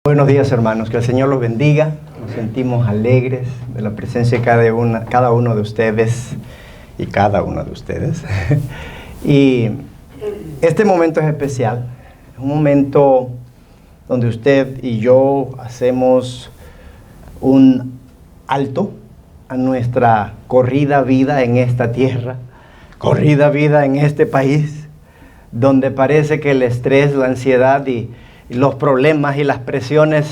Buenos días, hermanos, que el Señor los bendiga. Nos sentimos alegres de la presencia de cada uno de ustedes y cada uno de ustedes. Y este momento es especial, es un momento donde usted y yo hacemos un alto a nuestra corrida vida en esta tierra, corrida vida en este país, donde parece que el estrés, la ansiedad y los problemas y las presiones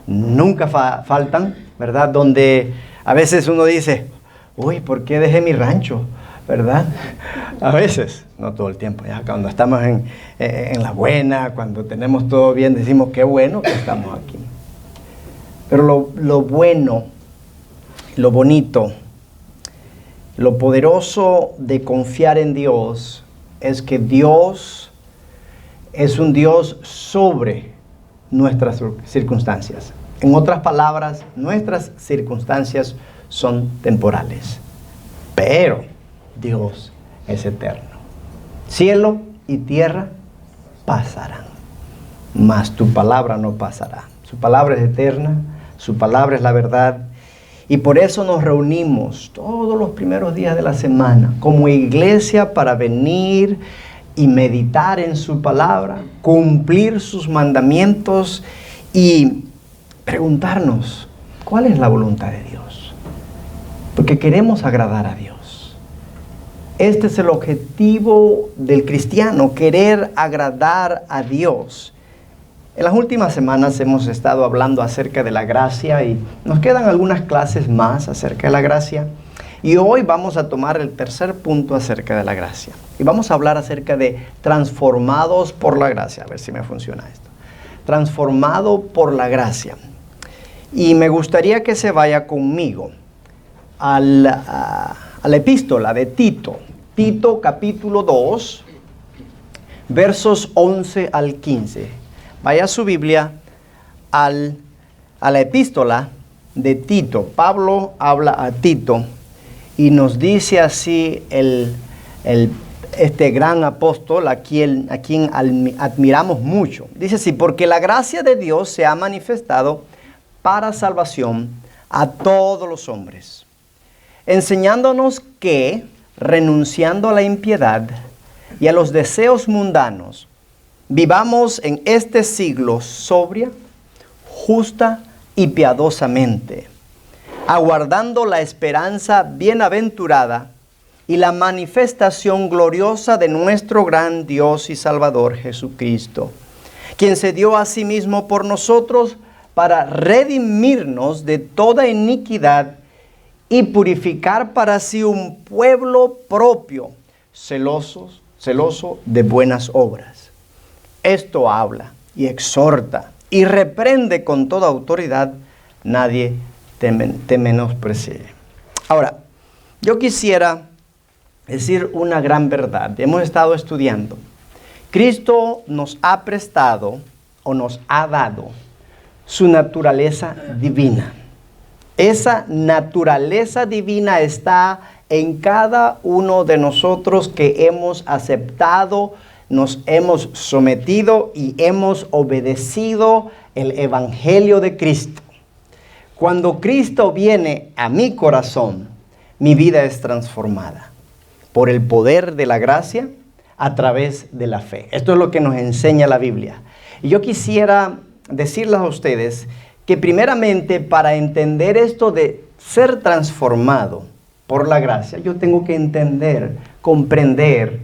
nunca faltan, ¿verdad? Donde a veces uno dice, uy, ¿por qué dejé mi rancho? ¿Verdad? A veces, no todo el tiempo, ya cuando estamos en la buena, cuando tenemos todo bien, decimos, qué bueno que estamos aquí. Pero lo bueno, lo bonito, lo poderoso de confiar en Dios es que Dios es un Dios sobre nuestras circunstancias. En otras palabras, nuestras circunstancias son temporales, pero Dios es eterno. Cielo y tierra pasarán, mas tu palabra no pasará. Su palabra es eterna, su palabra es la verdad. Y por eso nos reunimos todos los primeros días de la semana como iglesia para venir y meditar en su palabra, cumplir sus mandamientos y preguntarnos, ¿cuál es la voluntad de Dios? Porque queremos agradar a Dios. Este es el objetivo del cristiano, querer agradar a Dios. En las últimas semanas hemos estado hablando acerca de la gracia y nos quedan algunas clases más acerca de la gracia. Y hoy vamos a tomar el tercer punto acerca de la gracia. Y vamos a hablar acerca de transformados por la gracia. A ver si me funciona esto. Transformado por la gracia. Y me gustaría que se vaya conmigo a la epístola de Tito. Tito capítulo 2, versos 11 al 15. Vaya a su Biblia a la epístola de Tito. Pablo habla a Tito. Y nos dice así este gran apóstol, a quien admiramos mucho. Dice así, porque la gracia de Dios se ha manifestado para salvación a todos los hombres, enseñándonos que, renunciando a la impiedad y a los deseos mundanos, vivamos en este siglo sobria, justa y piadosamente, aguardando la esperanza bienaventurada y la manifestación gloriosa de nuestro gran Dios y Salvador Jesucristo, quien se dio a sí mismo por nosotros para redimirnos de toda iniquidad y purificar para sí un pueblo propio, celoso de buenas obras. Esto habla y exhorta y reprende con toda autoridad, nadie te menosprecie. Ahora, yo quisiera decir una gran verdad. Hemos estado estudiando. Cristo nos ha prestado o nos ha dado su naturaleza divina. Esa naturaleza divina está en cada uno de nosotros que hemos aceptado, nos hemos sometido y hemos obedecido el Evangelio de Cristo. Cuando Cristo viene a mi corazón, mi vida es transformada por el poder de la gracia a través de la fe. Esto es lo que nos enseña la Biblia. Y yo quisiera decirles a ustedes que primeramente para entender esto de ser transformado por la gracia, yo tengo que entender, comprender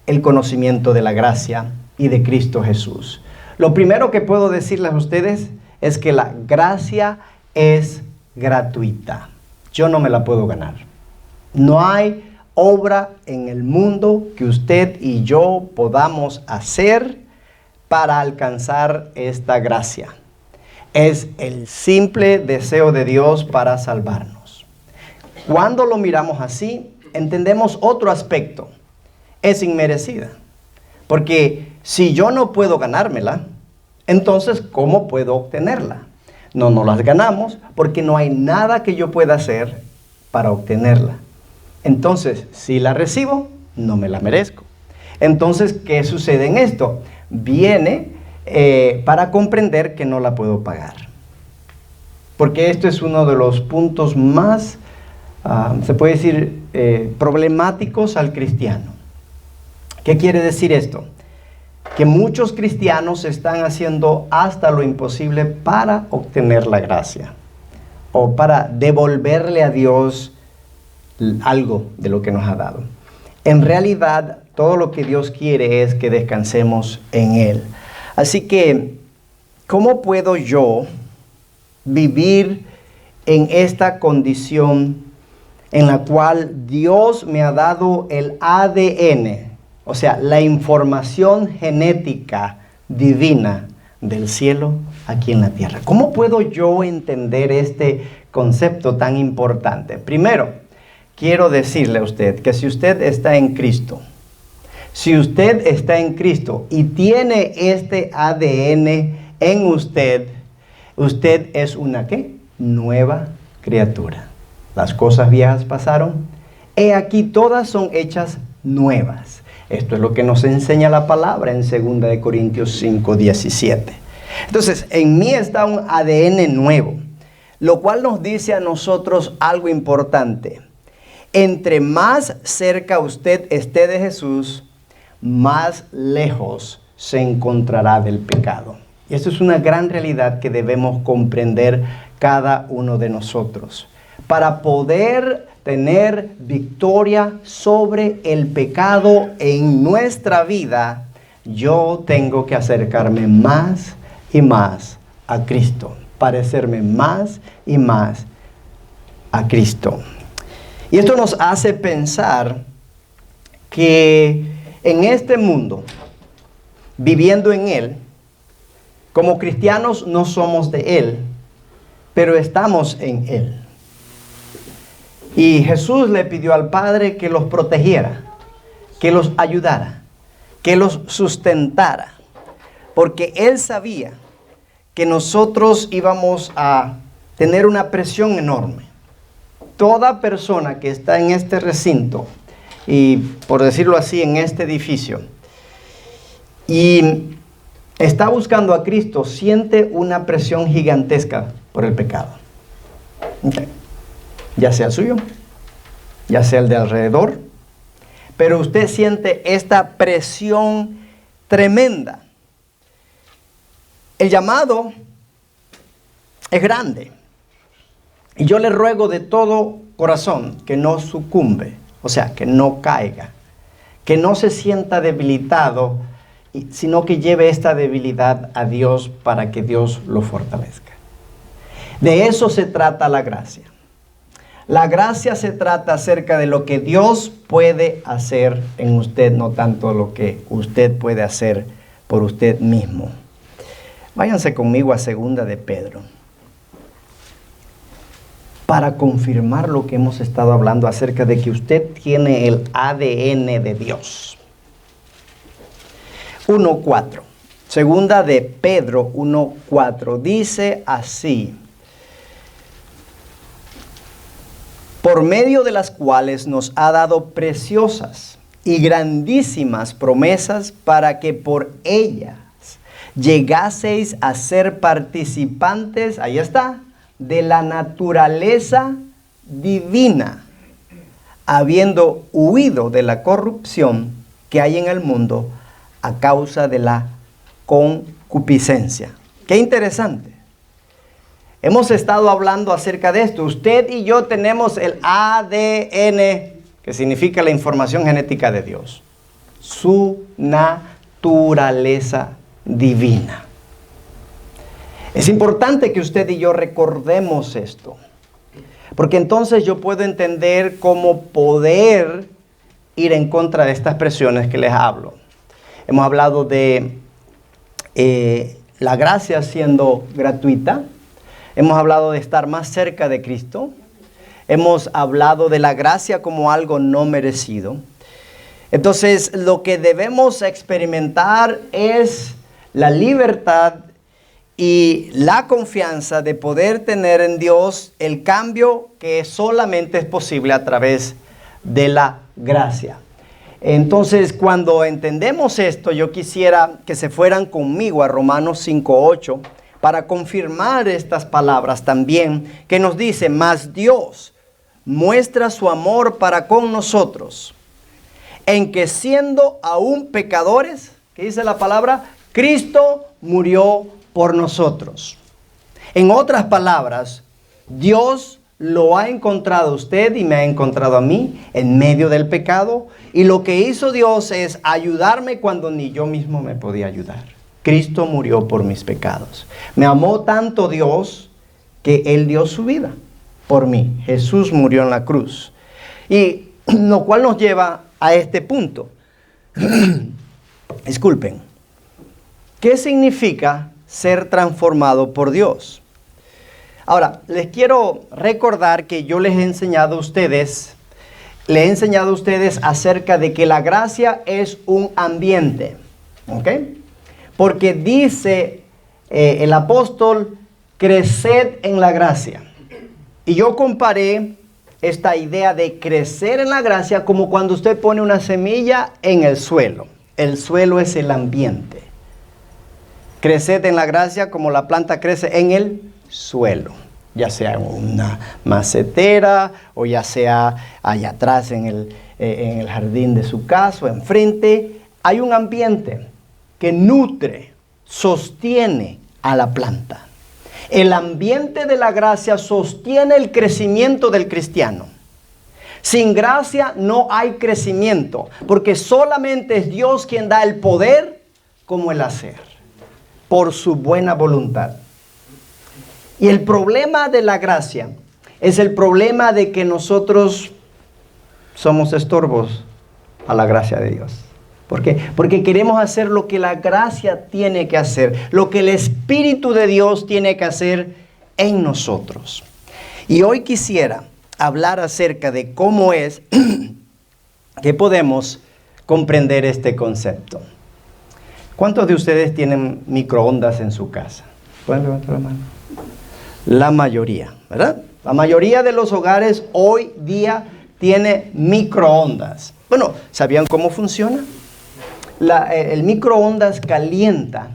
el conocimiento de la gracia y de Cristo Jesús. Lo primero que puedo decirles a ustedes es que la gracia es gratuita. Yo no me la puedo ganar. No hay obra en el mundo que usted y yo podamos hacer para alcanzar esta gracia. Es el simple deseo de Dios para salvarnos. Cuando lo miramos así, entendemos otro aspecto. Es inmerecida. Porque si yo no puedo ganármela, entonces ¿cómo puedo obtenerla? No las ganamos porque no hay nada que yo pueda hacer para obtenerla. Entonces, si la recibo, no me la merezco. Entonces, ¿qué sucede en esto? Viene para comprender que no la puedo pagar. Porque esto es uno de los puntos más, se puede decir, problemáticos al cristiano. ¿Qué quiere decir esto? Que muchos cristianos están haciendo hasta lo imposible para obtener la gracia o para devolverle a Dios algo de lo que nos ha dado. En realidad, todo lo que Dios quiere es que descansemos en Él. Así que, ¿cómo puedo yo vivir en esta condición en la cual Dios me ha dado el ADN, o sea, la información genética divina del cielo aquí en la tierra? ¿Cómo puedo yo entender este concepto tan importante? Primero, quiero decirle a usted que si usted está en Cristo, si usted está en Cristo y tiene este ADN en usted, usted es una ¿qué? Nueva criatura. Las cosas viejas pasaron, he aquí todas son hechas nuevas. Esto es lo que nos enseña la palabra en 2 Corintios 5:17. Entonces, en mí está un ADN nuevo, lo cual nos dice a nosotros algo importante. Entre más cerca usted esté de Jesús, más lejos se encontrará del pecado. Y esto es una gran realidad que debemos comprender cada uno de nosotros. Para poder tener victoria sobre el pecado en nuestra vida, yo tengo que acercarme más y más a Cristo, parecerme más y más a Cristo. Y esto nos hace pensar que en este mundo, viviendo en Él, como cristianos no somos de Él, pero estamos en Él. Y Jesús le pidió al Padre que los protegiera, que los ayudara, que los sustentara, porque Él sabía que nosotros íbamos a tener una presión enorme. Toda persona que está en este recinto, y por decirlo así, en este edificio, y está buscando a Cristo, siente una presión gigantesca por el pecado. Okay. Ya sea el suyo, ya sea el de alrededor, pero usted siente esta presión tremenda. El llamado es grande. Y yo le ruego de todo corazón que no sucumbe, o sea, que no caiga, que no se sienta debilitado, sino que lleve esta debilidad a Dios para que Dios lo fortalezca. De eso se trata la gracia. La gracia se trata acerca de lo que Dios puede hacer en usted, no tanto lo que usted puede hacer por usted mismo. Váyanse conmigo a 2 de Pedro, para confirmar lo que hemos estado hablando acerca de que usted tiene el ADN de Dios. 1:4. 2 de Pedro 1:4 dice así: por medio de las cuales nos ha dado preciosas y grandísimas promesas, para que por ellas llegaseis a ser participantes, ahí está, de la naturaleza divina, habiendo huido de la corrupción que hay en el mundo a causa de la concupiscencia. Qué interesante. Hemos estado hablando acerca de esto. Usted y yo tenemos el ADN, que significa la información genética de Dios. Su naturaleza divina. Es importante que usted y yo recordemos esto, porque entonces yo puedo entender cómo poder ir en contra de estas presiones que les hablo. Hemos hablado de la gracia siendo gratuita. Hemos hablado de estar más cerca de Cristo. Hemos hablado de la gracia como algo no merecido. Entonces, lo que debemos experimentar es la libertad y la confianza de poder tener en Dios el cambio que solamente es posible a través de la gracia. Entonces, cuando entendemos esto, yo quisiera que se fueran conmigo a Romanos 5:8 para confirmar estas palabras también, que nos dice: mas Dios muestra su amor para con nosotros, en que siendo aún pecadores, ¿qué dice la palabra? Cristo murió por nosotros. En otras palabras, Dios lo ha encontrado a usted y me ha encontrado a mí en medio del pecado. Y lo que hizo Dios es ayudarme cuando ni yo mismo me podía ayudar. Cristo murió por mis pecados. Me amó tanto Dios que Él dio su vida por mí. Jesús murió en la cruz. Y lo cual nos lleva a este punto. Disculpen. ¿Qué significa ser transformado por Dios? Ahora, les quiero recordar que yo les he enseñado a ustedes, acerca de que la gracia es un ambiente, ¿ok? Porque dice el apóstol, creced en la gracia. Y yo comparé esta idea de crecer en la gracia como cuando usted pone una semilla en el suelo. El suelo es el ambiente. Creced en la gracia como la planta crece en el suelo, ya sea en una macetera o ya sea allá atrás en el jardín de su casa o enfrente. Hay un ambiente que nutre, sostiene a la planta. El ambiente de la gracia sostiene el crecimiento del cristiano. Sin gracia no hay crecimiento, porque solamente es Dios quien da el poder como el hacer, por su buena voluntad. Y el problema de la gracia es el problema de que nosotros somos estorbos a la gracia de Dios. ¿Por qué? Porque queremos hacer lo que la gracia tiene que hacer, lo que el Espíritu de Dios tiene que hacer en nosotros. Y hoy quisiera hablar acerca de cómo es que podemos comprender este concepto. ¿Cuántos de ustedes tienen microondas en su casa? ¿Pueden levantar la mano? La mayoría, ¿verdad? La mayoría de los hogares hoy día tiene microondas. Bueno, ¿sabían cómo funciona? El microondas calienta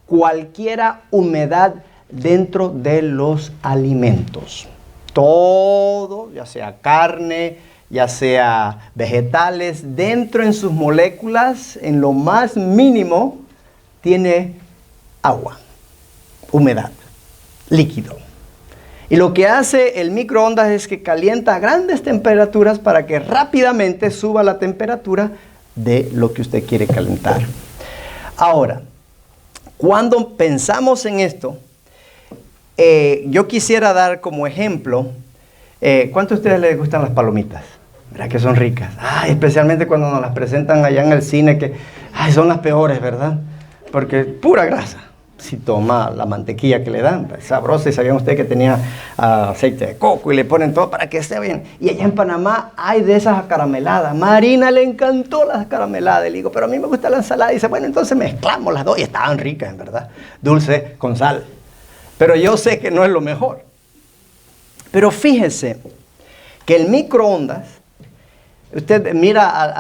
cualquier humedad dentro de los alimentos. Todo, ya sea carne, ya sea vegetales, dentro en sus moléculas, en lo más mínimo, tiene agua, humedad, líquido. Y lo que hace el microondas es que calienta a grandes temperaturas para que rápidamente suba la temperatura de lo que usted quiere calentar. Ahora, cuando pensamos en esto, yo quisiera dar como ejemplo, ¿cuántos de ustedes les gustan las palomitas? ¿Verdad que son ricas? Especialmente cuando nos las presentan allá en el cine, que son las peores, ¿verdad? Porque pura grasa. Si toma la mantequilla que le dan, es sabrosa, y sabían ustedes que tenía aceite de coco y le ponen todo para que esté bien. Y allá en Panamá hay de esas acarameladas. Marina le encantó las acarameladas. Le digo, pero a mí me gusta la ensalada. Y dice, bueno, entonces mezclamos las dos. Y estaban ricas, en verdad. Dulce con sal. Pero yo sé que no es lo mejor. Pero fíjese que el microondas, usted mira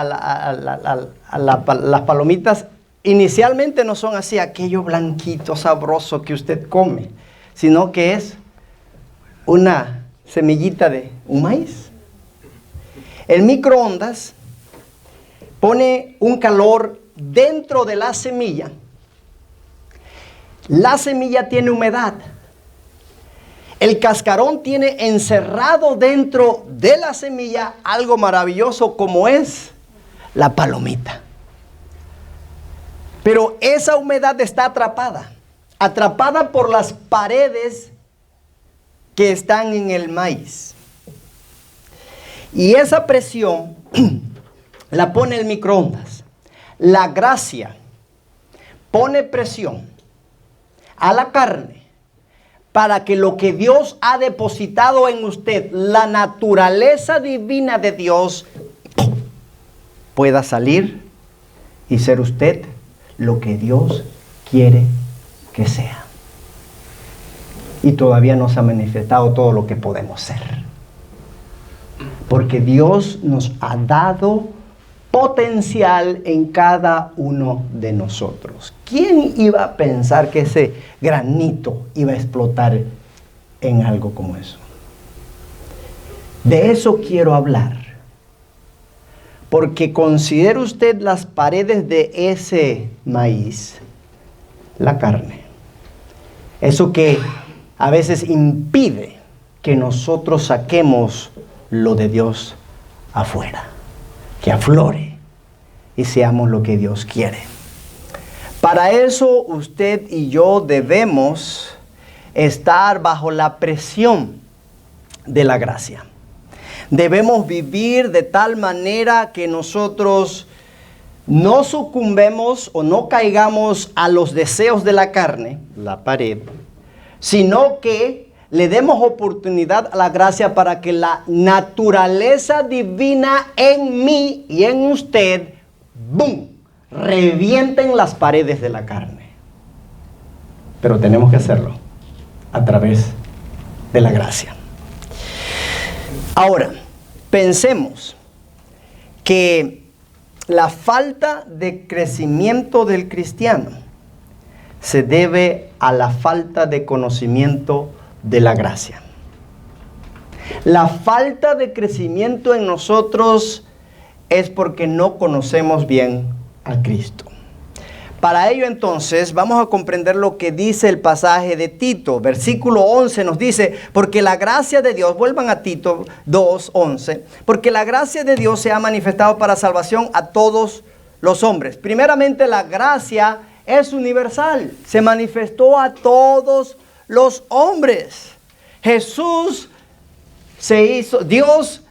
las palomitas, inicialmente no son así, aquello blanquito, sabroso que usted come, sino que es una semillita de un maíz. El microondas pone un calor dentro de la semilla. La semilla tiene humedad. El cascarón tiene encerrado dentro de la semilla algo maravilloso como es la palomita. Pero esa humedad está atrapada por las paredes que están en el maíz. Y esa presión la pone el microondas. La gracia pone presión a la carne para que lo que Dios ha depositado en usted, la naturaleza divina de Dios, pueda salir y ser usted lo que Dios quiere que sea. Y todavía no se ha manifestado todo lo que podemos ser. Porque Dios nos ha dado potencial en cada uno de nosotros. ¿Quién iba a pensar que ese granito iba a explotar en algo como eso? De eso quiero hablar. Porque considere usted las paredes de ese maíz, la carne. Eso que a veces impide que nosotros saquemos lo de Dios afuera, que aflore y seamos lo que Dios quiere. Para eso usted y yo debemos estar bajo la presión de la gracia. Debemos vivir de tal manera que nosotros no sucumbemos o no caigamos a los deseos de la carne, la pared, sino que le demos oportunidad a la gracia para que la naturaleza divina en mí y en usted, ¡boom!, revienten las paredes de la carne. Pero tenemos que hacerlo a través de la gracia. Ahora, pensemos que la falta de crecimiento del cristiano se debe a la falta de conocimiento de la gracia. La falta de crecimiento en nosotros es porque no conocemos bien a Cristo. Para ello entonces vamos a comprender lo que dice el pasaje de Tito. Versículo 11 nos dice, porque la gracia de Dios, vuelvan a Tito 2:11, porque la gracia de Dios se ha manifestado para salvación a todos los hombres. Primeramente, la gracia es universal, se manifestó a todos los hombres. Dios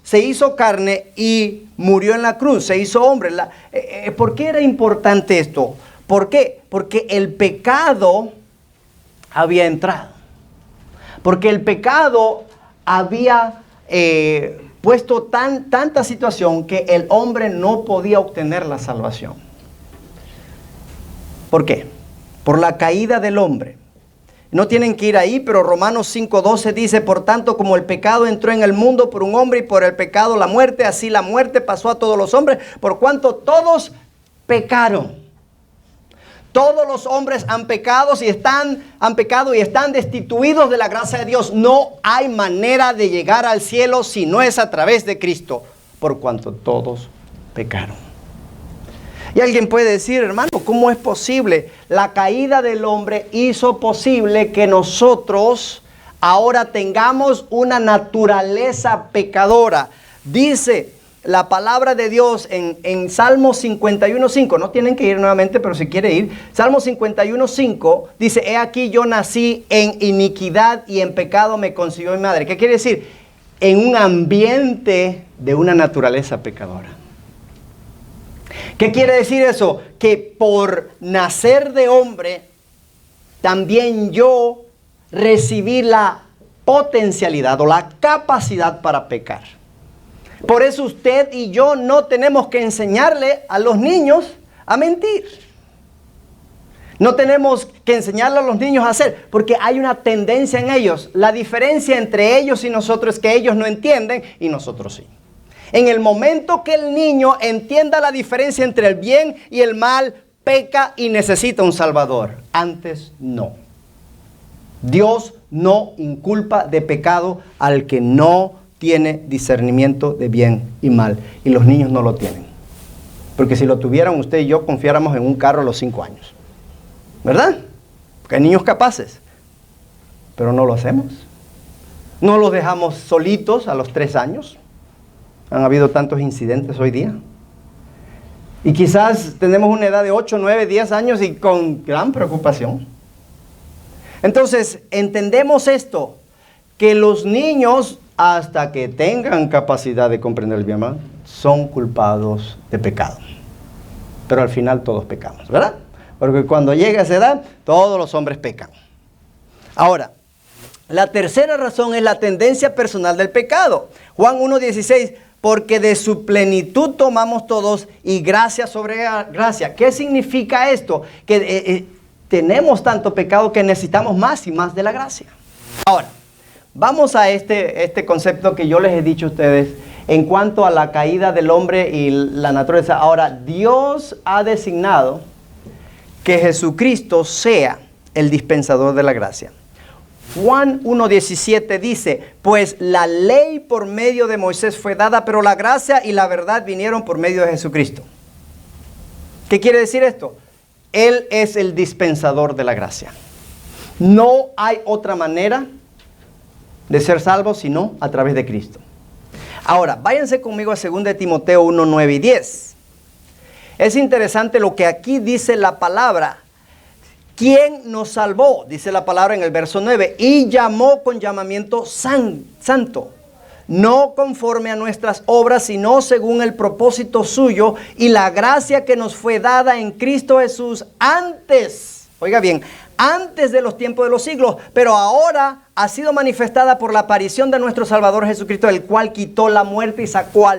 se hizo carne y murió en la cruz, se hizo hombre. ¿Por qué era importante esto? ¿Por qué? Porque el pecado había entrado. Porque el pecado había puesto tanta situación que el hombre no podía obtener la salvación. ¿Por qué? Por la caída del hombre. No tienen que ir ahí, pero Romanos 5:12 dice, por tanto, como el pecado entró en el mundo por un hombre y por el pecado la muerte, así la muerte pasó a todos los hombres, por cuanto todos pecaron. Todos los hombres han pecado y están destituidos de la gracia de Dios. No hay manera de llegar al cielo si no es a través de Cristo, por cuanto todos pecaron. Y alguien puede decir, hermano, ¿cómo es posible? La caída del hombre hizo posible que nosotros ahora tengamos una naturaleza pecadora. Dice la palabra de Dios en Salmo 51:5, no tienen que ir nuevamente, pero si quiere ir, Salmo 51:5 dice, he aquí yo nací en iniquidad y en pecado me concibió mi madre. ¿Qué quiere decir? En un ambiente de una naturaleza pecadora. ¿Qué quiere decir eso? Que por nacer de hombre, también yo recibí la potencialidad o la capacidad para pecar. Por eso usted y yo no tenemos que enseñarle a los niños a mentir. No tenemos que enseñarle a los niños a hacer, porque hay una tendencia en ellos. La diferencia entre ellos y nosotros es que ellos no entienden y nosotros sí. En el momento que el niño entienda la diferencia entre el bien y el mal, peca y necesita un salvador. Antes no. Dios no inculpa de pecado al que no tiene discernimiento de bien y mal. Y los niños no lo tienen. Porque si lo tuvieran, usted y yo confiáramos en un carro a los 5 años. ¿Verdad? Porque hay niños capaces. Pero no lo hacemos. No los dejamos solitos a los 3 años. Han habido tantos incidentes hoy día. Y quizás tenemos una edad de 8, 9, 10 años y con gran preocupación. Entonces, entendemos esto, que los niños, hasta que tengan capacidad de comprender el bien y mal, son culpados de pecado. Pero al final todos pecamos, ¿verdad? Porque cuando llega a esa edad, todos los hombres pecan. Ahora, la tercera razón es la tendencia personal del pecado. Juan 1:16, porque de su plenitud tomamos todos y gracia sobre gracia. ¿Qué significa esto? Que tenemos tanto pecado que necesitamos más y más de la gracia. Ahora, vamos a este concepto que yo les he dicho a ustedes en cuanto a la caída del hombre y la naturaleza. Ahora, Dios ha designado que Jesucristo sea el dispensador de la gracia. Juan 1:17 dice, pues la ley por medio de Moisés fue dada, pero la gracia y la verdad vinieron por medio de Jesucristo. ¿Qué quiere decir esto? Él es el dispensador de la gracia. No hay otra manera de ser salvos sino a través de Cristo. Ahora, váyanse conmigo a 2 Timoteo 1:9 y 10. Es interesante lo que aquí dice la palabra. ¿Quién nos salvó? Dice la palabra en el verso 9. Y llamó con llamamiento santo, no conforme a nuestras obras, sino según el propósito suyo y la gracia que nos fue dada en Cristo Jesús antes, oiga bien, antes de los tiempos de los siglos, pero ahora ha sido manifestada por la aparición de nuestro Salvador Jesucristo, el cual quitó la muerte y sacó a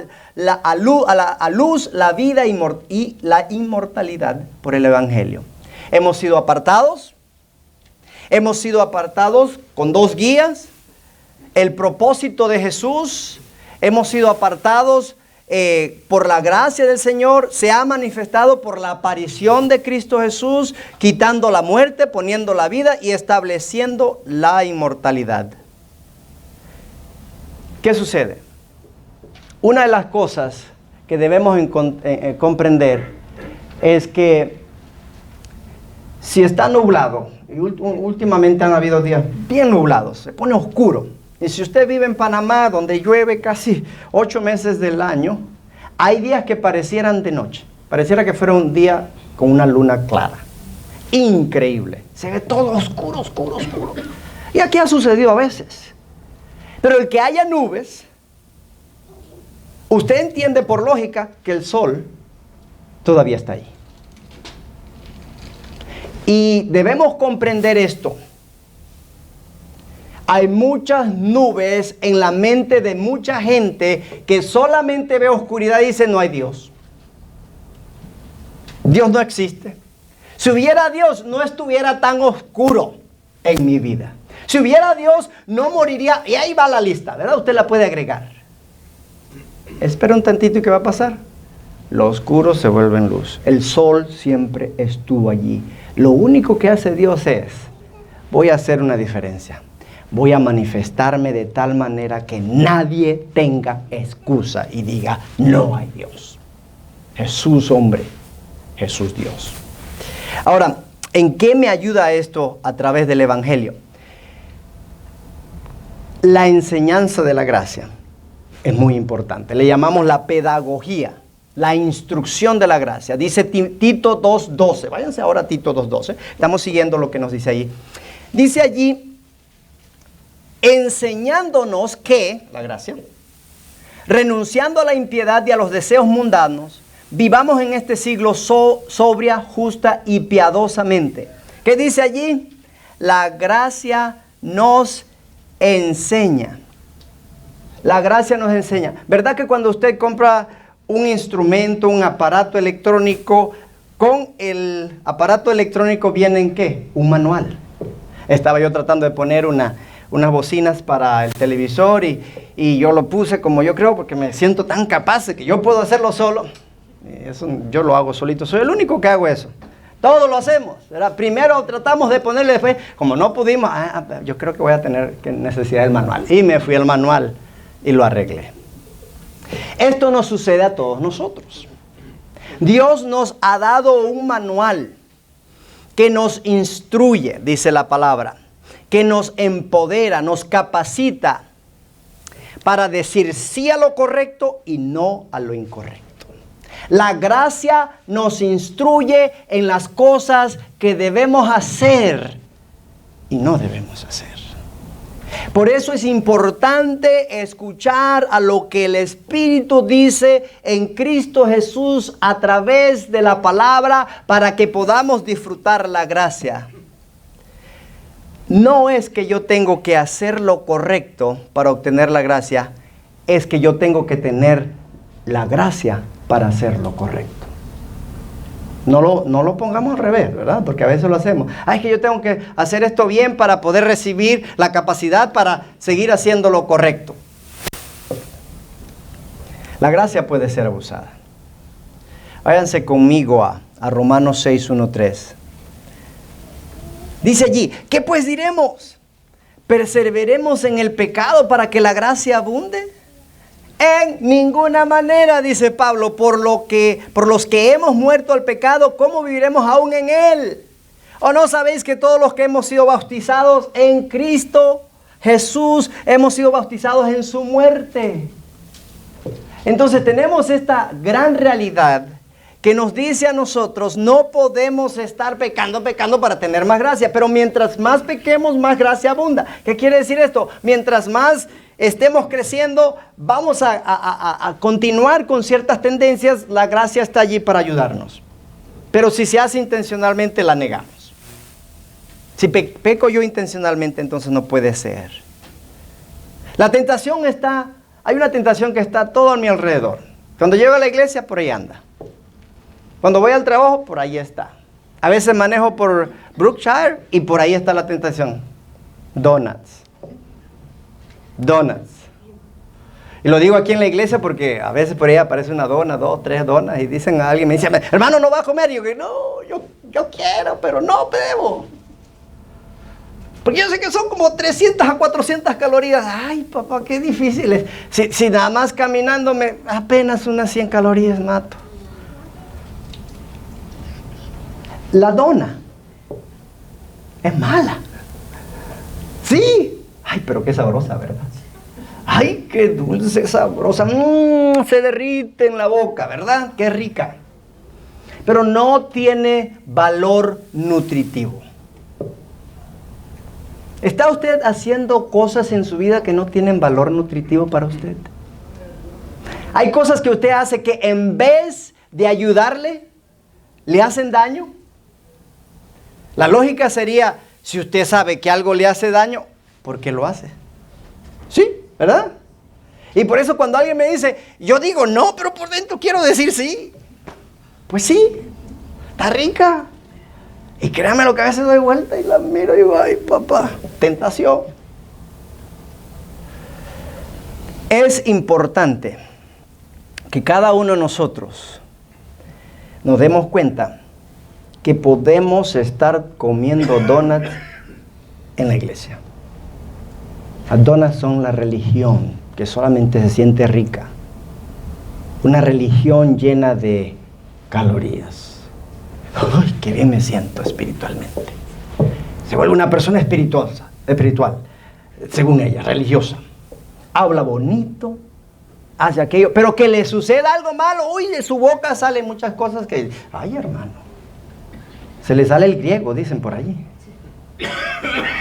luz la vida y la inmortalidad por el Evangelio. Hemos sido apartados con dos guías, el propósito de Jesús, hemos sido apartados por la gracia del Señor, se ha manifestado por la aparición de Cristo Jesús, quitando la muerte, poniendo la vida y estableciendo la inmortalidad. ¿Qué sucede? Una de las cosas que debemos comprender es que si está nublado, y últimamente han habido días bien nublados, se pone oscuro. Y si usted vive en Panamá, donde llueve casi 8 meses del año, hay días que parecieran de noche. Pareciera que fuera un día con una luna clara. Increíble. Se ve todo oscuro, oscuro, oscuro. Y aquí ha sucedido a veces. Pero el que haya nubes, usted entiende por lógica que el sol todavía está ahí. Y debemos comprender esto. Hay muchas nubes en la mente de mucha gente que solamente ve oscuridad y dice no hay Dios. Dios no existe. Si hubiera Dios, no estuviera tan oscuro en mi vida. Si hubiera Dios, no moriría. Y ahí va la lista, ¿verdad? Usted la puede agregar. Espera un tantito y ¿qué va a pasar? Lo oscuro se vuelve en luz. El sol siempre estuvo allí. Lo único que hace Dios es, voy a hacer una diferencia. Voy a manifestarme de tal manera que nadie tenga excusa y diga, no hay Dios. Jesús hombre, Jesús Dios. Ahora, ¿en qué me ayuda esto a través del Evangelio? La enseñanza de la gracia es muy importante. Le llamamos la pedagogía, la instrucción de la gracia. Dice Tito 2:12. Váyanse ahora a Tito 2:12. Estamos siguiendo lo que nos dice allí. Dice allí, enseñándonos que, la gracia, renunciando a la impiedad y a los deseos mundanos, vivamos en este siglo sobria, justa y piadosamente. ¿Qué dice allí? La gracia nos enseña. La gracia nos enseña. ¿Verdad que cuando usted compra un instrumento, un aparato electrónico, con el aparato electrónico viene en qué? Un manual. Estaba yo tratando de poner unas bocinas para el televisor y yo lo puse como yo creo porque me siento tan capaz de que yo puedo hacerlo solo. Eso yo lo hago solito, soy el único que hago eso. Todos lo hacemos, ¿verdad? Primero tratamos de ponerle, después, como no pudimos, yo creo que voy a tener necesidad del manual. Y me fui al manual y lo arreglé. Esto nos sucede a todos nosotros. Dios nos ha dado un manual que nos instruye, dice la palabra, que nos empodera, nos capacita para decir sí a lo correcto y no a lo incorrecto. La gracia nos instruye en las cosas que debemos hacer y no debemos hacer. Por eso es importante escuchar a lo que el Espíritu dice en Cristo Jesús a través de la palabra para que podamos disfrutar la gracia. No es que yo tengo que hacer lo correcto para obtener la gracia, es que yo tengo que tener la gracia para hacer lo correcto. No lo pongamos al revés, ¿verdad? Porque a veces lo hacemos. Es que yo tengo que hacer esto bien para poder recibir la capacidad para seguir haciendo lo correcto. La gracia puede ser abusada. Váyanse conmigo a Romanos 6, 1, 3. Dice allí, ¿qué pues diremos? ¿Perseveremos en el pecado para que la gracia abunde? En ninguna manera, dice Pablo, por los que hemos muerto al pecado, ¿cómo viviremos aún en él? ¿O no sabéis que todos los que hemos sido bautizados en Cristo Jesús, hemos sido bautizados en su muerte? Entonces tenemos esta gran realidad que nos dice a nosotros, no podemos estar pecando para tener más gracia, pero mientras más pequemos, más gracia abunda. ¿Qué quiere decir esto? Mientras más estemos creciendo, vamos a continuar con ciertas tendencias, la gracia está allí para ayudarnos. Pero si se hace intencionalmente, la negamos. Si peco yo intencionalmente, entonces no puede ser. La tentación está, hay una tentación que está todo a mi alrededor. Cuando llego a la iglesia, por ahí anda. Cuando voy al trabajo, por ahí está. A veces manejo por Brookshire y por ahí está la tentación. Donuts. Y lo digo aquí en la iglesia porque a veces por ahí aparece una dona, 2, 3 donas y dicen a alguien, me dice, hermano, ¿no va a comer? Y yo digo, no, yo quiero, pero no debo. Porque yo sé que son como 300 a 400 calorías. Ay, papá, qué difícil es. Si nada más caminándome apenas unas 100 calorías mato. La dona es mala. Sí. Ay, pero qué sabrosa, ¿verdad? Ay, qué dulce, sabrosa. Se derrite en la boca, ¿verdad? Qué rica. Pero no tiene valor nutritivo. ¿Está usted haciendo cosas en su vida que no tienen valor nutritivo para usted? Hay cosas que usted hace que en vez de ayudarle, le hacen daño. La lógica sería, si usted sabe que algo le hace daño, ¿por qué lo hace? Sí, ¿verdad? Y por eso cuando alguien me dice, yo digo no, pero por dentro quiero decir sí. Pues sí, está rica. Y créame lo que a veces doy vuelta y la miro y digo, ay papá, tentación. Es importante que cada uno de nosotros nos demos cuenta que podemos estar comiendo donuts en la iglesia. Las donuts son la religión que solamente se siente rica. Una religión llena de calorías. Uy, qué bien me siento espiritualmente. Se vuelve una persona espiritual, según ella, religiosa. Habla bonito, hace aquello, pero que le suceda algo malo, uy, de su boca salen muchas cosas que, ay hermano, se le sale el griego, dicen por allí.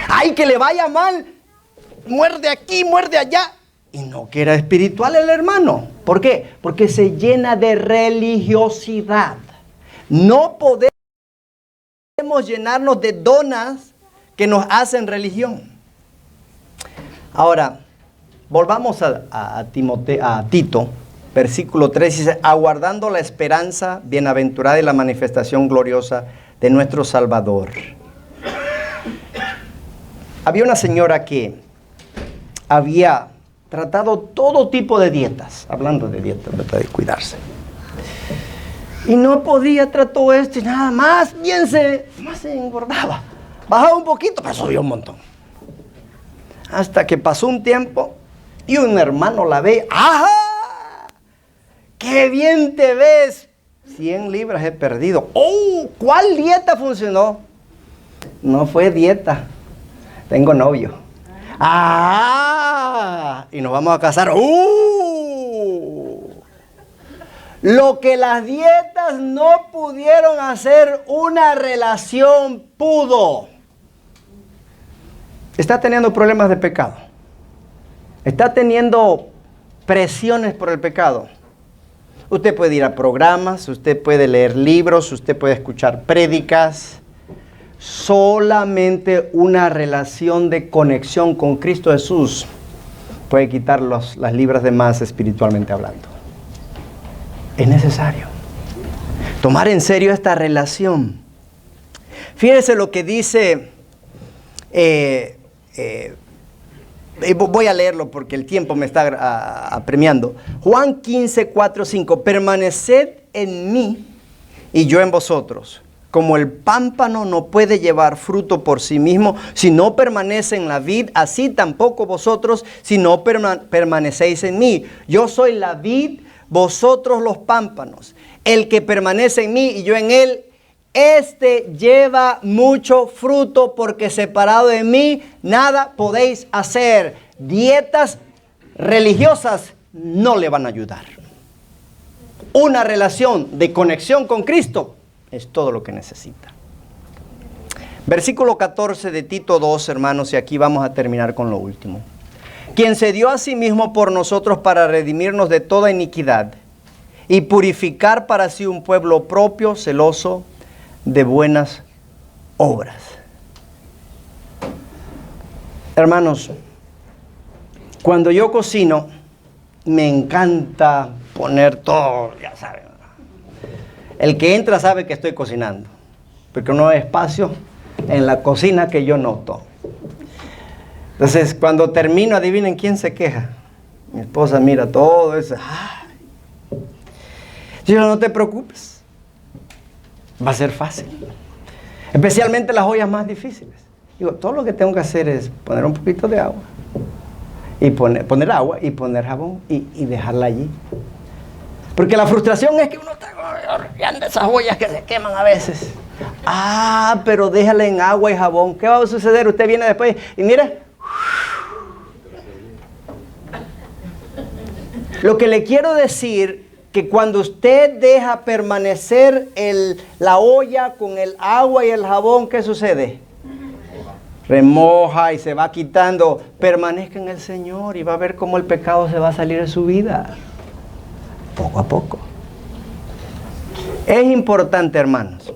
Ay, que le vaya mal, muerde aquí, muerde allá. Y no que era espiritual el hermano. ¿Por qué? Porque se llena de religiosidad. No podemos llenarnos de donas que nos hacen religión. Ahora, volvamos a Tito, versículo 3, dice, aguardando la esperanza bienaventurada y la manifestación gloriosa de nuestro Salvador. Había una señora que había tratado todo tipo de dietas, hablando de dietas, de cuidarse. Y no podía, trató esto y nada más, más se engordaba. Bajaba un poquito, pero subió un montón. Hasta que pasó un tiempo y un hermano la ve. ¡Ajá! ¡Qué bien te ves! 100 libras he perdido. ¡Oh! ¿Cuál dieta funcionó? No fue dieta. Tengo novio. ¡Ah! Y nos vamos a casar. Lo que las dietas no pudieron hacer, una relación pudo. Está teniendo problemas de pecado. Está teniendo presiones por el pecado. Usted puede ir a programas, usted puede leer libros, usted puede escuchar prédicas. Solamente una relación de conexión con Cristo Jesús puede quitar las libras de más espiritualmente hablando. Es necesario tomar en serio esta relación. Fíjese lo que dice Voy a leerlo porque el tiempo me está apremiando. Juan 15, 4, 5. Permaneced en mí y yo en vosotros. Como el pámpano no puede llevar fruto por sí mismo si no permanece en la vid, así tampoco vosotros si no permanecéis en mí. Yo soy la vid, vosotros los pámpanos. El que permanece en mí y yo en él, este lleva mucho fruto, porque separado de mí nada podéis hacer. Dietas religiosas no le van a ayudar. Una relación de conexión con Cristo es todo lo que necesita. Versículo 14 de Tito 2, hermanos, y aquí vamos a terminar con lo último. Quien se dio a sí mismo por nosotros para redimirnos de toda iniquidad y purificar para sí un pueblo propio, celoso de buenas obras. Hermanos, cuando yo cocino, me encanta poner todo, ya saben. El que entra sabe que estoy cocinando, porque no hay espacio en la cocina que yo noto. Entonces, cuando termino, adivinen quién se queja. Mi esposa mira todo eso. Ay. Yo, no te preocupes, va a ser fácil. Especialmente las ollas más difíciles. Digo, todo lo que tengo que hacer es poner un poquito de agua, y poner agua y poner jabón y dejarla allí. Porque la frustración es que uno está horneando esas ollas que se queman a veces. Pero déjala en agua y jabón. ¿Qué va a suceder? Usted viene después y mire. Lo que le quiero decir, que cuando usted deja permanecer la olla con el agua y el jabón, ¿qué sucede? Remoja y se va quitando. Permanezca en el Señor y va a ver cómo el pecado se va a salir de su vida. Poco a poco. Es importante, hermanos,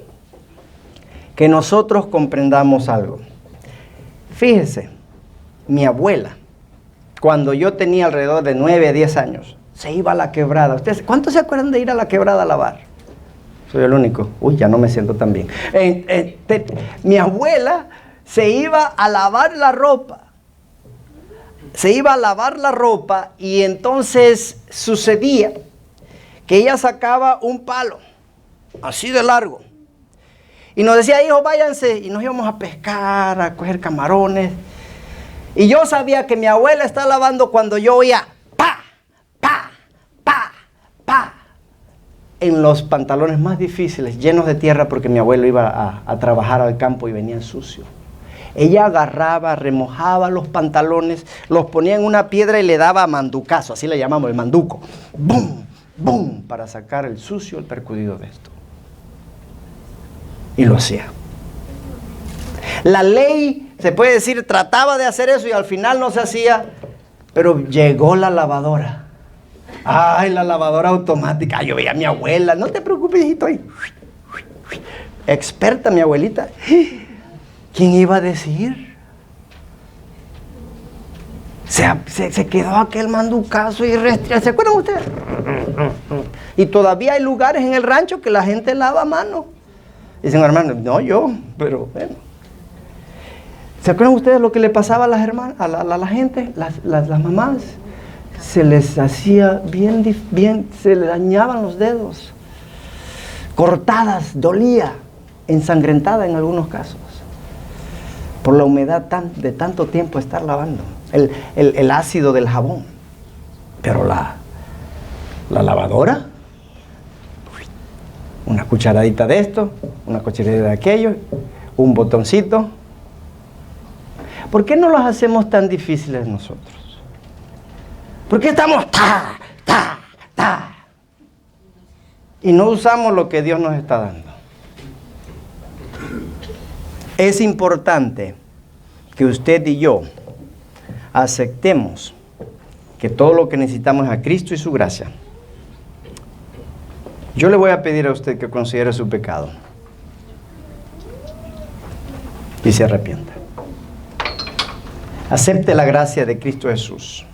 que nosotros comprendamos algo. Fíjese, mi abuela, cuando yo tenía alrededor de 9 a 10 años, se iba a la quebrada. ¿Ustedes cuántos se acuerdan de ir a la quebrada a lavar? Soy el único. Uy, ya no me siento tan bien. Mi abuela se iba a lavar la ropa. Se iba a lavar la ropa y entonces sucedía que ella sacaba un palo, así de largo, y nos decía, hijos, váyanse, y nos íbamos a pescar, a coger camarones. Y yo sabía que mi abuela estaba lavando cuando yo oía pa, pa, pa, pa, en los pantalones más difíciles, llenos de tierra, porque mi abuelo iba a trabajar al campo y venía sucio. Ella agarraba, remojaba los pantalones, los ponía en una piedra y le daba manducazo, así le llamamos, el manduco. ¡Bum! ¡Bum! Para sacar el sucio, el percudido de esto. Y lo hacía. La ley, se puede decir, trataba de hacer eso y al final no se hacía, pero llegó la lavadora. ¡Ay, la lavadora automática! Yo veía a mi abuela, no te preocupes, hijito. Experta mi abuelita. ¿Quién iba a decir? Se quedó aquel manducazo y ¿se acuerdan ustedes? Y todavía hay lugares en el rancho que la gente lava a mano. Dicen, hermano, no yo, pero bueno. ¿Se acuerdan ustedes lo que le pasaba a las hermanas, a la gente, las mamás? Se les hacía bien, se les dañaban los dedos. Cortadas, dolía, ensangrentada en algunos casos. Por la humedad de tanto tiempo estar lavando. El ácido del jabón. Pero la lavadora, una cucharadita de esto, una cucharadita de aquello, un botoncito. ¿Por qué no los hacemos tan difíciles nosotros? ¿Por qué estamos y no usamos lo que Dios nos está dando? Es importante que usted y yo aceptemos que todo lo que necesitamos es a Cristo y su gracia. Yo le voy a pedir a usted que considere su pecado y se arrepienta. Acepte la gracia de Cristo Jesús.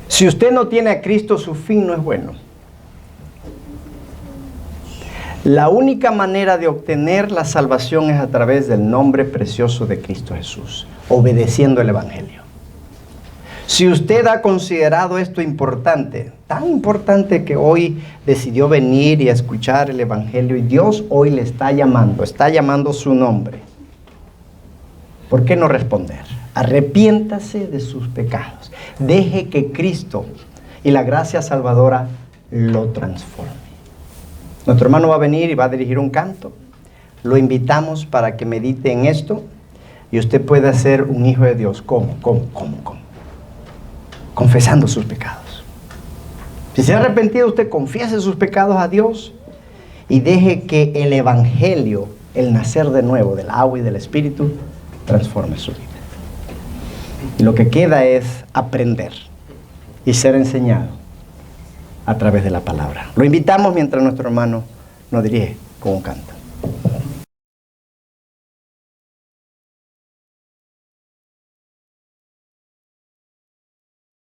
Si usted no tiene a Cristo, su fin no es bueno. La única manera de obtener la salvación es a través del nombre precioso de Cristo Jesús, obedeciendo el Evangelio. Si usted ha considerado esto importante, tan importante que hoy decidió venir y escuchar el Evangelio, y Dios hoy le está llamando su nombre, ¿por qué no responder? Arrepiéntase de sus pecados. Deje que Cristo y la gracia salvadora lo transforme. Nuestro hermano va a venir y va a dirigir un canto. Lo invitamos para que medite en esto y usted pueda ser un hijo de Dios. ¿Cómo? Confesando sus pecados. Si se ha arrepentido, usted confiese sus pecados a Dios y deje que el Evangelio, el nacer de nuevo del agua y del Espíritu, transforme su vida. Y lo que queda es aprender y ser enseñado a través de la palabra. Lo invitamos mientras nuestro hermano nos dirige con un canto.